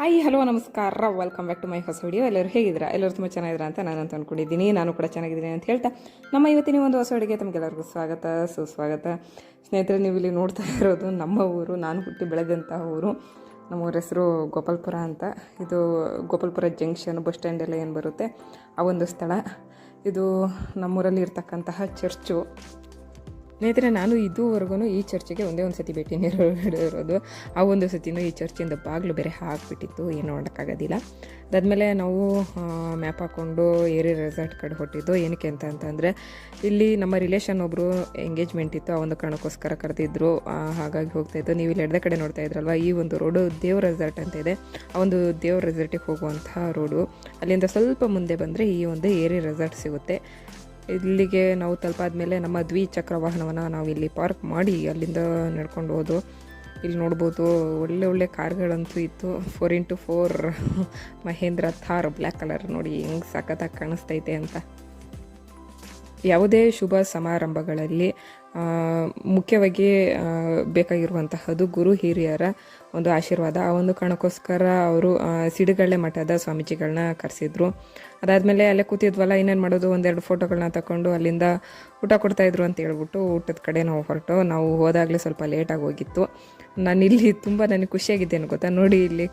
Hi hello ನಮಸ್ಕಾರ, welcome back to my ಹೊಸ video. ಎಲ್ಲರೂ ಹೇಗಿದ್ದೀರಾ? ಎಲ್ಲರೂ ತುಂಬ ಚೆನ್ನಾಗಿದ್ದೀರಾ ಅಂತ ನಾನಂತ ಅಂದ್ಕೊಂಡಿದ್ದೀನಿ. ನಾನು ಕೂಡ ಚೆನ್ನಾಗಿದ್ದೀನಿ ಅಂತ ಹೇಳ್ತಾ ನಮ್ಮ ಇವತ್ತಿನ ಒಂದು ಹೊಸ ಅಡುಗೆ ತಮಗೆಲ್ಲರಿಗೂ ಸ್ವಾಗತ, ಸುಸ್ವಾಗತ. ಸ್ನೇಹಿತರೆ, ನೀವು ಇಲ್ಲಿ ನೋಡ್ತಾ ಇರೋದು ನಮ್ಮ ಊರು, ನಾನು ಹುಟ್ಟಿ ಬೆಳೆದಂತಹ ಊರು. ನಮ್ಮೂರ ಹೆಸರು ಗೋಪಾಲ್ಪುರ ಅಂತ. ಇದು ಗೋಪಾಲ್ಪುರ ಜಂಕ್ಷನ್ ಬಸ್ ಸ್ಟ್ಯಾಂಡ್ ಎಲ್ಲ ಏನು ಬರುತ್ತೆ ಆ ಒಂದು ಸ್ಥಳ. ಇದು ನಮ್ಮೂರಲ್ಲಿ ಇರ್ತಕ್ಕಂತಹ ಚರ್ಚು. ಸ್ನೇಹಿತರೆ, ನಾನು ಇದುವರೆಗೂ ಈ ಚರ್ಚಿಗೆ ಒಂದೇ ಒಂದು ಸತಿ ಭೇಟಿ ನೀಡಿರೋದು. ಆ ಒಂದು ಸತಿನೂ ಈ ಚರ್ಚಿಂದ ಬಾಗಿಲು ಬೇರೆ ಹಾಕಿಬಿಟ್ಟಿತ್ತು, ಏನು ಮಾಡೋಕ್ಕಾಗೋದಿಲ್ಲ. ಅದಾದಮೇಲೆ ನಾವು ಮ್ಯಾಪ್ ಹಾಕ್ಕೊಂಡು ಏರಿ ರೆಸಾರ್ಟ್ ಕಡೆ ಹೊಟ್ಟಿದ್ದು. ಏನಕ್ಕೆ ಅಂತಂದರೆ ಇಲ್ಲಿ ನಮ್ಮ ರಿಲೇಷನ್ ಒಬ್ಬರು ಎಂಗೇಜ್ಮೆಂಟ್ ಇತ್ತು, ಆ ಒಂದು ಕಾರಣಕ್ಕೋಸ್ಕರ ಕರೆದಿದ್ರು, ಹಾಗಾಗಿ ಹೋಗ್ತಾಯಿದ್ದು. ನೀವು ಇಲ್ಲಿ ಎಡದ ಕಡೆ ನೋಡ್ತಾ ಇದ್ರಲ್ವ, ಈ ಒಂದು ರೋಡು ದೇವ್ ರೆಸಾರ್ಟ್ ಅಂತ ಇದೆ. ಆ ಒಂದು ದೇವ್ ರೆಸಾರ್ಟಿಗೆ ಹೋಗುವಂತಹ ರೋಡು. ಅಲ್ಲಿಂದ ಸ್ವಲ್ಪ ಮುಂದೆ ಬಂದರೆ ಈ ಒಂದು ಏರಿ ರೆಸಾರ್ಟ್ ಸಿಗುತ್ತೆ. ಇಲ್ಲಿಗೆ ನಾವು ತಲುಪಾದ್ಮೇಲೆ ನಮ್ಮ ದ್ವಿಚಕ್ರ ವಾಹನವನ್ನು ನಾವು ಇಲ್ಲಿ ಪಾರ್ಕ್ ಮಾಡಿ ಅಲ್ಲಿಂದ ನಡ್ಕೊಂಡು ಹೋದು. ಇಲ್ಲಿ ನೋಡ್ಬೋದು ಒಳ್ಳೆ ಒಳ್ಳೆ ಕಾರ್ಗಳಂತೂ ಇತ್ತು. 4x4 Mahendra Thar black colour. ನೋಡಿ ಹೆಂಗೆ ಸಖತ್ತಾಗಿ ಕಾಣಿಸ್ತೈತೆ ಅಂತ. ಯಾವುದೇ ಶುಭ ಸಮಾರಂಭಗಳಲ್ಲಿ ಮುಖ್ಯವಾಗಿ ಬೇಕಾಗಿರುವಂತಹದ್ದು ಗುರು ಹಿರಿಯರ ಒಂದು ಆಶೀರ್ವಾದ. ಆ ಒಂದು ಕಾರಣಕ್ಕೋಸ್ಕರ ಅವರು ಸಿಡಿಗಳ್ಳೆ ಮಠದ ಸ್ವಾಮೀಜಿಗಳನ್ನ ಕರೆಸಿದ್ರು. ಅದಾದಮೇಲೆ ಅಲ್ಲೇ ಕೂತಿದ್ವಲ್ಲ, ಇನ್ನೇನು ಮಾಡೋದು, ಒಂದೆರಡು ಫೋಟೋಗಳನ್ನ ತಗೊಂಡು ಅಲ್ಲಿಂದ ಊಟ ಕೊಡ್ತಾಯಿದ್ರು ಅಂತ ಹೇಳ್ಬಿಟ್ಟು ಊಟದ ಕಡೆ ನಾವು ಹೊರಟು. ನಾವು ಹೋದಾಗಲೇ ಸ್ವಲ್ಪ ಲೇಟಾಗಿ ಹೋಗಿತ್ತು. ನಾನಿಲ್ಲಿ ತುಂಬ ನನಗೆ ಖುಷಿಯಾಗಿದ್ದೇನೆ ಗೊತ್ತಾ. ನೋಡಿ, ಇಲ್ಲಿ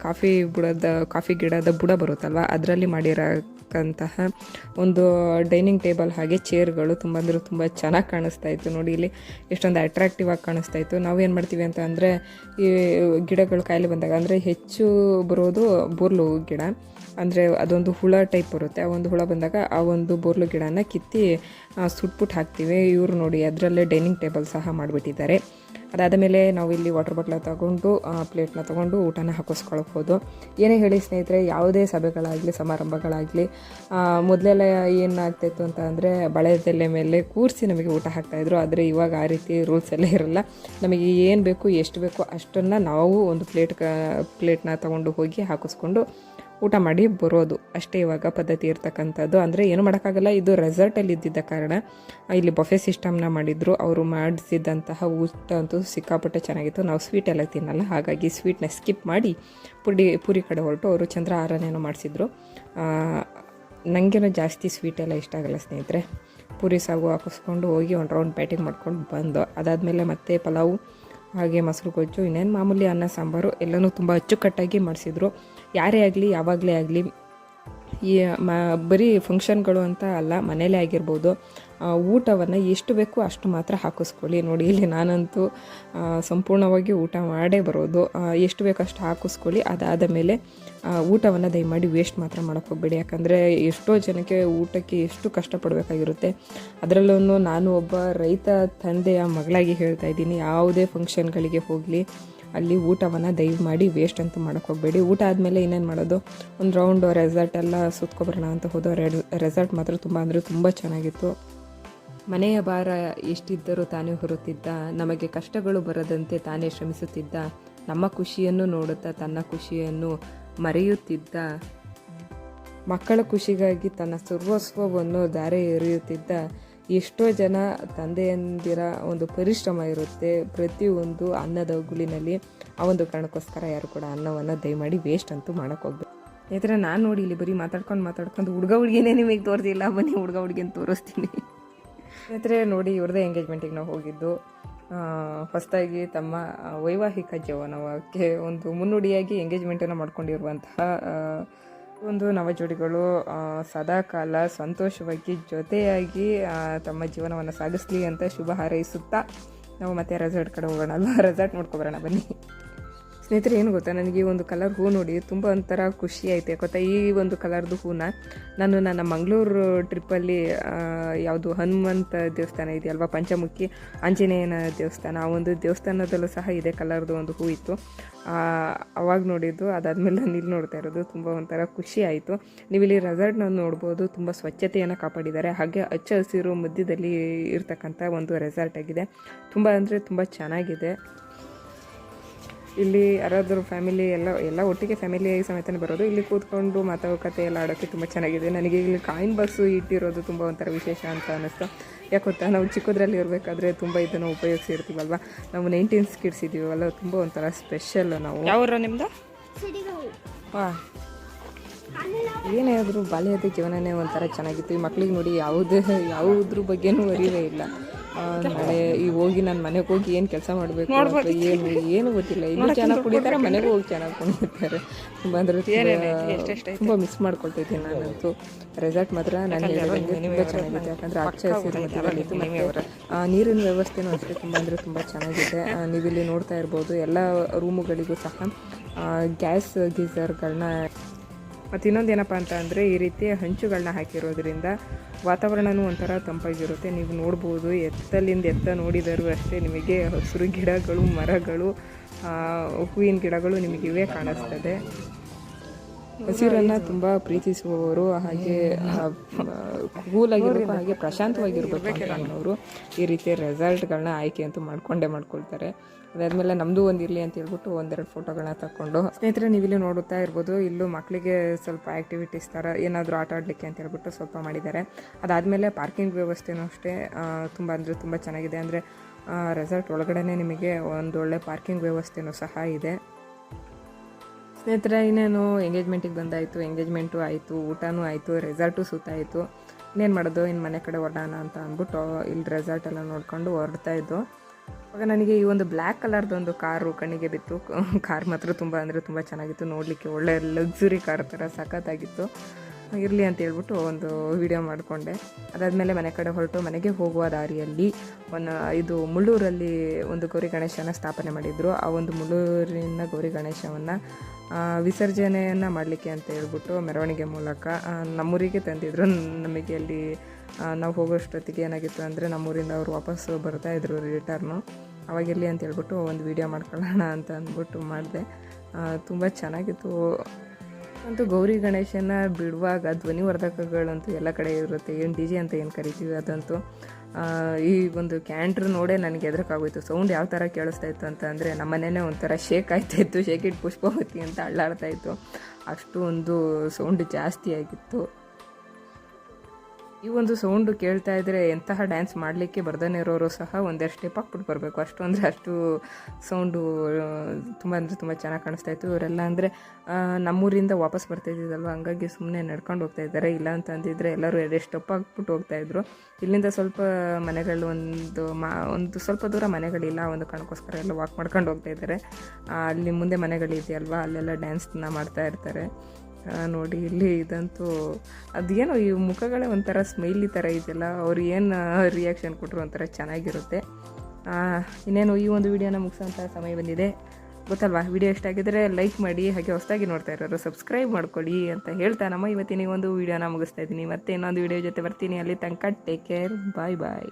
ಕಾಫಿ ಗಿಡದ ಬುಡ ಬರುತ್ತಲ್ವ, ಅದರಲ್ಲಿ ಮಾಡಿರೋಂತಹ ಒಂದು ಡೈನಿಂಗ್ ಟೇಬಲ್ ಹಾಗೆ ಚೇರ್ಗಳು ತುಂಬ ಅಂದರೆ ತುಂಬ ಚೆನ್ನಾಗಿ ಕಾಣಿಸ್ತಾ ಇತ್ತು. ನೋಡಿ ಇಲ್ಲಿ ಎಷ್ಟೊಂದು ಅಟ್ರಾಕ್ಟಿವ್ ಆಗಿ ಕಾಣಿಸ್ತಾ ಇತ್ತು. ನಾವೇನು ಮಾಡ್ತೀವಿ ಅಂತ ಅಂದರೆ, ಈ ಗಿಡಗಳು ಕಾಯಿಲೆ ಬಂದಾಗ ಅಂದರೆ ಹೆಚ್ಚು ಬರೋದು ಬೋರ್ಲು ಗಿಡ, ಅಂದರೆ ಅದೊಂದು ಹುಳ ಟೈಪ್ ಬರುತ್ತೆ. ಆ ಒಂದು ಹುಳ ಬಂದಾಗ ಆ ಒಂದು ಬೋರ್ಲು ಗಿಡನ ಕಿತ್ತಿ ಸುಟ್ಬಿಟ್ಟು ಹಾಕ್ತೀವಿ. ಇವರು ನೋಡಿ ಅದರಲ್ಲೇ ಡೈನಿಂಗ್ ಟೇಬಲ್ ಸಹ ಮಾಡಿಬಿಟ್ಟಿದ್ದಾರೆ. ಅದಾದ ಮೇಲೆ ನಾವು ಇಲ್ಲಿ ವಾಟರ್ ಬಾಟ್ಲ ತೊಗೊಂಡು ಪ್ಲೇಟ್ನ ತೊಗೊಂಡು ಊಟನ ಹಾಕಿಸ್ಕೊಳ್ಬೋದು. ಏನೇ ಹೇಳಿ ಸ್ನೇಹಿತರೆ, ಯಾವುದೇ ಸಭೆಗಳಾಗಲಿ ಸಮಾರಂಭಗಳಾಗಲಿ ಮೊದಲೆಲ್ಲ ಏನಾಗ್ತಾಯಿತ್ತು ಅಂತ ಅಂದರೆ ಬಳೆದೆಲೆ ಮೇಲೆ ಕೂರಿಸಿ ನಮಗೆ ಊಟ ಹಾಕ್ತಾಯಿದ್ರು. ಆದರೆ ಇವಾಗ ಆ ರೀತಿ ರೂಲ್ಸ್ ಎಲ್ಲ ಇರಲ್ಲ. ನಮಗೆ ಏನು ಬೇಕು ಎಷ್ಟು ಬೇಕೋ ಅಷ್ಟನ್ನು ನಾವು ಒಂದು ಪ್ಲೇಟ್ನ ತೊಗೊಂಡು ಹೋಗಿ ಹಾಕಿಸ್ಕೊಂಡು ಊಟ ಮಾಡಿ ಬರೋದು ಅಷ್ಟೇ ಇವಾಗ ಪದ್ಧತಿ ಇರ್ತಕ್ಕಂಥದ್ದು. ಅಂದರೆ ಏನು ಮಾಡೋಕ್ಕಾಗಲ್ಲ, ಇದು ರೆಸಾರ್ಟಲ್ಲಿ ಇದ್ದಿದ್ದ ಕಾರಣ ಇಲ್ಲಿ ಬಫೆ ಸಿಸ್ಟಮ್ನ ಮಾಡಿದ್ರು. ಅವರು ಮಾಡಿಸಿದಂತಹ ಊಟ ಅಂತೂ ಸಿಕ್ಕಾಪಟ್ಟೆ ಚೆನ್ನಾಗಿತ್ತು. ನಾವು ಸ್ವೀಟ್ ಎಲ್ಲ ತಿನ್ನಲ್ಲ, ಹಾಗಾಗಿ ಸ್ವೀಟ್ನ ಸ್ಕಿಪ್ ಮಾಡಿ ಪೂರಿ ಕಡೆ ಹೊರಟು ಅವರು ಚಂದ್ರ ಆರನೇನೋ ಮಾಡಿಸಿದ್ರು. ನನಗೇನೋ ಜಾಸ್ತಿ ಸ್ವೀಟ್ ಎಲ್ಲ ಇಷ್ಟ ಆಗಲ್ಲ ಸ್ನೇಹಿತರೆ. ಪೂರಿ ಸಾಗು ಹಾಕಿಸ್ಕೊಂಡು ಹೋಗಿ ಒಂದು ರೌಂಡ್ ಬ್ಯಾಟಿಂಗ್ ಮಾಡ್ಕೊಂಡು ಬಂದು, ಅದಾದಮೇಲೆ ಮತ್ತೆ ಪಲಾವು ಹಾಗೆ ಮೊಸರು ಗೊಜ್ಜು, ಇನ್ನೇನು ಮಾಮೂಲಿ ಅನ್ನ ಸಾಂಬಾರು ಎಲ್ಲನೂ ತುಂಬ ಅಚ್ಚುಕಟ್ಟಾಗಿ ಮಾಡಿಸಿದ್ರು. ಯಾರೇ ಆಗಲಿ ಯಾವಾಗಲೇ ಆಗಲಿ, ಈ ಬರೀ ಫಂಕ್ಷನ್ಗಳು ಅಂತ ಅಲ್ಲ, ಮನೇಲೇ ಆಗಿರ್ಬೋದು, ಊಟವನ್ನು ಎಷ್ಟು ಬೇಕೋ ಅಷ್ಟು ಮಾತ್ರ ಹಾಕಿಸ್ಕೊಳ್ಳಿ. ನೋಡಿ ಇಲ್ಲಿ ನಾನಂತೂ ಸಂಪೂರ್ಣವಾಗಿ ಊಟ ಮಾಡೇ ಬರೋದು. ಎಷ್ಟು ಬೇಕೋ ಅಷ್ಟು ಹಾಕಿಸ್ಕೊಳ್ಳಿ. ಅದಾದ ಮೇಲೆ ಊಟವನ್ನು ದಯಮಾಡಿ ವೇಸ್ಟ್ ಮಾತ್ರ ಮಾಡೋಕ್ಕೆ ಹೋಗಬೇಡಿ. ಯಾಕಂದರೆ ಎಷ್ಟೋ ಜನಕ್ಕೆ ಊಟಕ್ಕೆ ಎಷ್ಟು ಕಷ್ಟಪಡಬೇಕಾಗಿರುತ್ತೆ. ಅದರಲ್ಲೂ ನಾನು ಒಬ್ಬ ರೈತ ತಂದೆಯ ಮಗಳಾಗಿ ಹೇಳ್ತಾ ಇದ್ದೀನಿ, ಯಾವುದೇ ಫಂಕ್ಷನ್ಗಳಿಗೆ ಹೋಗಲಿ ಅಲ್ಲಿ ಊಟವನ್ನು ದಯಮಾಡಿ ವೇಸ್ಟ್ ಅಂತೂ ಮಾಡೋಕ್ಕೆ ಹೋಗಬೇಡಿ. ಊಟ ಆದಮೇಲೆ ಇನ್ನೇನು ಮಾಡೋದು, ಒಂದು ರೌಂಡ್ ರೆಸಾರ್ಟ್ ಎಲ್ಲ ಸುತ್ಕೊಬರೋಣ ಅಂತ ಹೋದೋ. ರೆಸಾರ್ಟ್ ಮಾತ್ರ ತುಂಬ ಅಂದರೆ ತುಂಬ ಚೆನ್ನಾಗಿತ್ತು. ಮನೆಯ ಭಾರ ಎಷ್ಟಿದ್ದರೂ ತಾನೇ ಹೊರುತ್ತಿದ್ದ, ನಮಗೆ ಕಷ್ಟಗಳು ಬರದಂತೆ ತಾನೇ ಶ್ರಮಿಸುತ್ತಿದ್ದ, ನಮ್ಮ ಖುಷಿಯನ್ನು ನೋಡುತ್ತಾ ತನ್ನ ಖುಷಿಯನ್ನು ಮರೆಯುತ್ತಿದ್ದ, ಮಕ್ಕಳ ಖುಷಿಗಾಗಿ ತನ್ನ ಸರ್ವಸ್ವವನ್ನು ದಾರೆ ಎರೆಯುತ್ತಿದ್ದ. ಎಷ್ಟೋ ಜನ ತಂದೆಯಂದಿರ ಒಂದು ಪರಿಶ್ರಮ ಇರುತ್ತೆ ಪ್ರತಿಯೊಂದು ಅನ್ನದ ಗುಳಿನಲ್ಲಿ. ಆ ಒಂದು ಕಾರಣಕ್ಕೋಸ್ಕರ ಯಾರು ಕೂಡ ಅನ್ನವನ್ನು ದಯಮಾಡಿ ವೇಸ್ಟ್ ಅಂತೂ ಮಾಡೋಕ್ಕೆ ಹೋಗ್ಬೇಕು. ಸ್ನೇಹಿತರೆ, ನಾನು ನೋಡಿ ಇಲ್ಲಿ ಬರೀ ಮಾತಾಡ್ಕೊಂಡು ಹುಡುಗ ಹುಡುಗಿನೇ ನಿಮಗೆ ತೋರಿಸಿಲ್ಲ, ಬನ್ನಿ ಹುಡುಗ ಹುಡುಗಿನ ತೋರಿಸ್ತೀನಿ. ಸ್ನೇಹಿತರೆ ನೋಡಿ, ಇವ್ರದ್ದೇ ಎಂಗೇಜ್ಮೆಂಟಿಗೆ ನಾವು ಹೋಗಿದ್ದು. ಹೊಸದಾಗಿ ತಮ್ಮ ವೈವಾಹಿಕ ಜೀವನಕ್ಕೆ ಒಂದು ಮುನ್ನುಡಿಯಾಗಿ ಎಂಗೇಜ್ಮೆಂಟನ್ನು ಮಾಡ್ಕೊಂಡಿರುವಂತಹ ಒಂದು ನವಜೋಡಿಗಳು ಸದಾಕಾಲ ಸಂತೋಷವಾಗಿ ಜೊತೆಯಾಗಿ ತಮ್ಮ ಜೀವನವನ್ನು ಸಾಗಿಸ್ಲಿ ಅಂತ ಶುಭ ಹಾರೈಸುತ್ತಾ ನಾವು ಮತ್ತೆ ರೆಸಾರ್ಟ್ ಕಡೆ ಹೋಗೋಣ ಅಲ್ವಾ. ರೆಸಾರ್ಟ್ ನೋಡ್ಕೊಬರೋಣ ಬನ್ನಿ. ಸ್ನೇಹಿತರೆ, ಏನು ಗೊತ್ತಾ, ನನಗೆ ಈ ಒಂದು ಕಲರ್ ಹೂ ನೋಡಿ ತುಂಬ ಒಂಥರ ಖುಷಿ ಆಯಿತು. ಗೊತ್ತಾ, ಈ ಒಂದು ಕಲರ್ದು ಹೂನ ನಾನು ನನ್ನ ಮಂಗಳೂರು ಟ್ರಿಪ್ಪಲ್ಲಿ ಯಾವುದು ಹನುಮಂತ ದೇವಸ್ಥಾನ ಇದೆಯಲ್ವ, ಪಂಚಮುಖಿ ಆಂಜನೇಯನ ದೇವಸ್ಥಾನ, ಆ ಒಂದು ದೇವಸ್ಥಾನದಲ್ಲೂ ಸಹ ಇದೇ ಕಲರ್ದು ಒಂದು ಹೂ ಇತ್ತು. ಅವಾಗ ನೋಡಿದ್ದು. ಅದಾದಮೇಲೆ ನಾನು ಇಲ್ಲಿ ನೋಡ್ತಾ ಇರೋದು ತುಂಬ ಒಂಥರ ಖುಷಿ ಆಯಿತು. ನೀವು ಇಲ್ಲಿ ರೆಸಾರ್ಟ್ನ ನೋಡ್ಬೋದು, ತುಂಬ ಸ್ವಚ್ಛತೆಯನ್ನು ಕಾಪಾಡಿದ್ದಾರೆ. ಹಾಗೆ ಹಚ್ಚ ಹಸಿರು ಮಧ್ಯದಲ್ಲಿ ಇರ್ತಕ್ಕಂಥ ಒಂದು ರೆಸಾರ್ಟ್ ಆಗಿದೆ. ತುಂಬ ಅಂದರೆ ತುಂಬ ಚೆನ್ನಾಗಿದೆ. ಇಲ್ಲಿ ಯಾರಾದರೂ ಫ್ಯಾಮಿಲಿ ಎಲ್ಲ ಒಟ್ಟಿಗೆ ಫ್ಯಾಮಿಲಿ ಸಮೇತನೇ ಬರೋದು. ಇಲ್ಲಿ ಕೂತ್ಕೊಂಡು ಮಾತುಕತೆ ಎಲ್ಲ ಆಡೋಕ್ಕೆ ತುಂಬ ಚೆನ್ನಾಗಿದೆ. ನನಗೆ ಇಲ್ಲಿ ಕಾಯಿನ್ ಬಾಕ್ಸು ಇಟ್ಟಿರೋದು ತುಂಬ ಒಂಥರ ವಿಶೇಷ ಅಂತ ಅನ್ನಿಸ್ತು. ಯಾಕೆ ಗೊತ್ತಾ, ನಾವು ಚಿಕ್ಕದ್ರಲ್ಲಿ ಇರಬೇಕಾದ್ರೆ ತುಂಬ ಇದನ್ನು ಉಪಯೋಗಿಸಿರ್ತೀವಲ್ವ. ನಾವು 19 ಕಿಡ್ಸ್ ಇದ್ದೀವಲ್ಲ, ತುಂಬ ಒಂಥರ ಸ್ಪೆಷಲ್. ನಾವು ಯಾವ ನಿಮ್ಮದು ವಾ, ಏನೇ ಆದರೂ ಬಾಲ್ಯದ ಜೀವನನೇ ಒಂಥರ ಚೆನ್ನಾಗಿತ್ತು. ಈ ಮಕ್ಳಿಗೆ ನೋಡಿ ಯಾವುದ್ರ ಬಗ್ಗೆನೂ ಅರಿವೇ ಇಲ್ಲ. ನಾಳೆ ಈ ಹೋಗಿ ನಾನು ಮನೆಗೆ ಹೋಗಿ ಏನು ಕೆಲಸ ಮಾಡಬೇಕು ಅಥವಾ ಏನು ಗೊತ್ತಿಲ್ಲ. ಇನ್ನೂ ಚೆನ್ನಾಗಿ ಕುಡಿತಾರೆ, ಮನೆಗೂ ಹೋಗಿ ಚೆನ್ನಾಗಿ ಕುಡಿತಾರೆ. ತುಂಬ ಅಂದರೆ ತುಂಬ ಮಿಸ್ ಮಾಡ್ಕೊಳ್ತಿದ್ದೀನಿ ನಾನಂತೂ. ರೆಸಾರ್ಟ್ ಮಾತ್ರ ನಾನು ಹೇಳಿದಂಗೆ ತುಂಬ ಚೆನ್ನಾಗಿದೆ. ಯಾಕಂದರೆ ಹಚ್ಚ ಹಸಿರು ಮಧ್ಯದಲ್ಲಿತ್ತು. ಮತ್ತು ನೀರಿನ ವ್ಯವಸ್ಥೆನೂ ಅಷ್ಟೇ ತುಂಬ ಅಂದರೆ ತುಂಬ ಚೆನ್ನಾಗಿದೆ. ನೀವಿಲ್ಲಿ ನೋಡ್ತಾ ಇರ್ಬೋದು, ಎಲ್ಲ ರೂಮುಗಳಿಗೂ ಸಹ ಗ್ಯಾಸ್ ಗೀಸರ್ಗಳನ್ನ. ಮತ್ತು ಇನ್ನೊಂದು ಏನಪ್ಪ ಅಂತ ಅಂದರೆ ಈ ರೀತಿ ಹಂಚುಗಳನ್ನ ಹಾಕಿರೋದ್ರಿಂದ ವಾತಾವರಣವೂ ಒಂಥರ ತಂಪಾಗಿರುತ್ತೆ. ನೀವು ನೋಡ್ಬೋದು, ಎತ್ತ ನೋಡಿದರೂ ಅಷ್ಟೇ ನಿಮಗೆ ಹಸಿರು ಗಿಡಗಳು, ಮರಗಳು, ಹೂವಿನ ಗಿಡಗಳು ನಿಮಗಿವೇ ಕಾಣಿಸ್ತದೆ. ಹಸಿರನ್ನು ತುಂಬ ಪ್ರೀತಿಸುವವರು, ಹಾಗೆ ಕೂಲಾಗಿರಬೇಕು, ಹಾಗೆ ಪ್ರಶಾಂತವಾಗಿರಬೇಕು ಅಂತ ಅನ್ನೋರು ಈ ರೀತಿಯ ರೆಸಾರ್ಟ್ಗಳನ್ನ ಆಯ್ಕೆ ಅಂತೂ ಮಾಡ್ಕೊಳ್ತಾರೆ. ಅದಾದಮೇಲೆ ನಮ್ಮದು ಒಂದು ಇರಲಿ ಅಂತ ಹೇಳ್ಬಿಟ್ಟು ಒಂದೆರಡು ಫೋಟೋಗಳನ್ನ ತಗೊಂಡು. ಸ್ನೇಹಿತರೆ, ನೀವಿಲ್ಲಿ ನೋಡುತ್ತಾ ಇರ್ಬೋದು, ಇಲ್ಲೂ ಮಕ್ಕಳಿಗೆ ಸ್ವಲ್ಪ ಆ್ಯಕ್ಟಿವಿಟೀಸ್ ಥರ ಏನಾದರೂ ಆಟ ಆಡಲಿಕ್ಕೆ ಅಂತ ಹೇಳ್ಬಿಟ್ಟು ಸ್ವಲ್ಪ ಮಾಡಿದ್ದಾರೆ. ಅದಾದಮೇಲೆ ಪಾರ್ಕಿಂಗ್ ವ್ಯವಸ್ಥೆನೂ ಅಷ್ಟೇ ತುಂಬ ಅಂದರೆ ತುಂಬ ಚೆನ್ನಾಗಿದೆ. ಅಂದರೆ ರೆಸಾರ್ಟ್ ಒಳಗಡೆ ನಿಮಗೆ ಒಂದೊಳ್ಳೆ ಪಾರ್ಕಿಂಗ್ ವ್ಯವಸ್ಥೆನೂ ಸಹ ಇದೆ. ಸ್ನೇಹಿತರೆ, ಇನ್ನೇನು ಎಂಗೇಜ್ಮೆಂಟಿಗೆ ಬಂದಾಯಿತು. ಎಂಗೇಜ್ಮೆಂಟು ಆಯಿತು, ಊಟನೂ ಆಯಿತು, ರೆಸಾರ್ಟು ಸುತ್ತಾಯಿತು. ಇನ್ನೇನು ಮಾಡೋದು, ಇನ್ನು ಮನೆ ಕಡೆ ಹೊರಡೋಣ ಅಂತ ಅಂದ್ಬಿಟ್ಟು ಇಲ್ಲಿ ರೆಸಾರ್ಟೆಲ್ಲ ನೋಡಿಕೊಂಡು ಹೊರಡ್ತಾ ಇದ್ದು. ಆಗ ನನಗೆ ಈ ಒಂದು ಬ್ಲ್ಯಾಕ್ ಕಲರ್ದೊಂದು ಕಾರು ಕಣ್ಣಿಗೆ ಬಿತ್ತು. ಕಾರ್ ಮಾತ್ರ ತುಂಬ ಅಂದರೆ ತುಂಬ ಚೆನ್ನಾಗಿತ್ತು, ನೋಡಲಿಕ್ಕೆ ಒಳ್ಳೆ ಲಕ್ಸುರಿ ಕಾರ್ ಥರ ಸಖತ್ತಾಗಿತ್ತು. ಇರಲಿ ಅಂತ ಹೇಳ್ಬಿಟ್ಟು ಒಂದು ವಿಡಿಯೋ ಮಾಡಿಕೊಂಡೆ. ಅದಾದಮೇಲೆ ಮನೆ ಕಡೆ ಹೊರಟು ಮನೆಗೆ ಹೋಗುವ ದಾರಿಯಲ್ಲಿ ಇದು ಮುಳ್ಳೂರಲ್ಲಿ ಒಂದು ಗೌರಿ ಗಣೇಶನ ಸ್ಥಾಪನೆ ಮಾಡಿದರು. ಆ ಒಂದು ಮುಳ್ಳೂರಿನ ಗೌರಿ ಗಣೇಶವನ್ನು ವಿಸರ್ಜನೆಯನ್ನು ಮಾಡಲಿಕ್ಕೆ ಅಂತ ಹೇಳ್ಬಿಟ್ಟು ಮೆರವಣಿಗೆ ಮೂಲಕ ನಮ್ಮೂರಿಗೆ ತಂದಿದ್ರು. ನಮಗೆ ಅಲ್ಲಿ ನಾವು ಹೋಗೋಷ್ಟೊತ್ತಿಗೆ ಏನಾಗಿತ್ತು ಅಂದರೆ ನಮ್ಮೂರಿಂದ ಅವರು ವಾಪಸ್ಸು ಬರ್ತಾಯಿದ್ರು ರಿಟರ್ನು. ಅವಾಗಿರಲಿ ಅಂತ ಹೇಳ್ಬಿಟ್ಟು ಒಂದು ವಿಡಿಯೋ ಮಾಡ್ಕೊಳ್ಳೋಣ ಅಂತ ಅಂದ್ಬಿಟ್ಟು ಮಾಡಿದೆ. ತುಂಬ ಚೆನ್ನಾಗಿತ್ತು. ಅಂತೂ ಗೌರಿ ಗಣೇಶನ ಬಿಡುವಾಗ ಧ್ವನಿವರ್ಧಕಗಳಂತೂ ಎಲ್ಲ ಕಡೆ ಇರುತ್ತೆ. ಏನು ಡಿ ಜೆ ಅಂತ ಏನು ಕರಿತೀವಿ ಅದಂತೂ. ಈ ಒಂದು ಕ್ಯಾಂಟ್ರ್ ನೋಡೇ ನನಗೆ ಎದುರಕ್ಕಾಗೋಯ್ತು. ಸೌಂಡ್ ಯಾವ ಥರ ಕೇಳಿಸ್ತಾ ಇತ್ತು ಅಂತ ಅಂದರೆ ನಮ್ಮನೇನೆ ಒಂಥರ ಶೇಕ್ ಆಗ್ತಾಯಿತ್ತು. ಶೇಕಿಟ್ ಪುಷ್ಪವತಿ ಅಂತ ಅಳ್ಳಾಡ್ತಾಯಿತ್ತು. ಅಷ್ಟು ಒಂದು ಸೌಂಡ್ ಜಾಸ್ತಿ ಆಗಿತ್ತು. ಈ ಒಂದು ಸೌಂಡು ಕೇಳ್ತಾ ಇದ್ದರೆ ಎಂತಹ ಡ್ಯಾನ್ಸ್ ಮಾಡಲಿಕ್ಕೆ ಬರ್ದೇ ಇರೋರು ಸಹ ಒಂದೆರಡು ಸ್ಟೆಪ್ ಹಾಕ್ಬಿಟ್ಟು ಬರಬೇಕು. ಅಷ್ಟು ಅಂದರೆ ಅಷ್ಟು ಸೌಂಡು ತುಂಬ ಅಂದರೆ ತುಂಬ ಚೆನ್ನಾಗಿ ಕಾಣಿಸ್ತಾ ಇತ್ತು. ಇವರೆಲ್ಲ ಅಂದರೆ ನಮ್ಮೂರಿಂದ ವಾಪಸ್ ಬರ್ತಾಯಿದ್ದಿದ್ದಲ್ವ, ಹಂಗಾಗಿ ಸುಮ್ಮನೆ ನಡ್ಕೊಂಡು ಹೋಗ್ತಾ ಇದ್ದಾರೆ. ಇಲ್ಲ ಅಂತ ಅಂದಿದ್ರೆ ಎಲ್ಲರೂ ಎರಡು ಸ್ಟೆಪ್ ಹಾಕ್ಬಿಟ್ಟು ಹೋಗ್ತಾಯಿದ್ರು. ಇಲ್ಲಿಂದ ಸ್ವಲ್ಪ ಮನೆಗಳು ಒಂದು ಸ್ವಲ್ಪ ದೂರ ಮನೆಗಳಿಲ್ಲ, ಒಂದು ಕಾರಣಕ್ಕೋಸ್ಕರ ಎಲ್ಲ ವಾಕ್ ಮಾಡ್ಕೊಂಡು ಹೋಗ್ತಾ ಇದ್ದಾರೆ. ಅಲ್ಲಿ ಮುಂದೆ ಮನೆಗಳಿದೆಯಲ್ವ, ಅಲ್ಲೆಲ್ಲ ಡ್ಯಾನ್ಸ್ನ ಮಾಡ್ತಾ ಇರ್ತಾರೆ. ನೋಡಿ ಇಲ್ಲಿ ಇದಂತೂ ಅದೇನೋ ಈ ಮುಖಗಳೇ ಒಂಥರ ಸ್ಮೈಲಿ ಥರ ಇದೆಯಲ್ಲ, ಅವ್ರು ಏನು ರಿಯಾಕ್ಷನ್ ಕೊಟ್ಟರು ಒಂಥರ ಚೆನ್ನಾಗಿರುತ್ತೆ. ಇನ್ನೇನು ಈ ಒಂದು ವಿಡಿಯೋನ ಮುಗಿಸೋಂಥ ಸಮಯ ಬಂದಿದೆ, ಗೊತ್ತಲ್ವಾ? ವಿಡಿಯೋ ಇಷ್ಟ ಆಗಿದ್ರೆ ಲೈಕ್ ಮಾಡಿ, ಹಾಗೆ ಹೊಸದಾಗಿ ನೋಡ್ತಾ ಇರೋರು ಸಬ್ಸ್ಕ್ರೈಬ್ ಮಾಡ್ಕೊಳ್ಳಿ ಅಂತ ಹೇಳ್ತಾ ನಮ್ಮ ಇವತ್ತಿನ ಒಂದು ವಿಡಿಯೋನ ಮುಗಿಸ್ತಾ ಇದ್ದೀನಿ. ಮತ್ತೆ ಇನ್ನೊಂದು ವಿಡಿಯೋ ಜೊತೆ ಬರ್ತೀನಿ. ಅಲ್ಲಿ ತನಕ ಟೇಕ್ ಕೇರ್, ಬಾಯ್ ಬಾಯ್.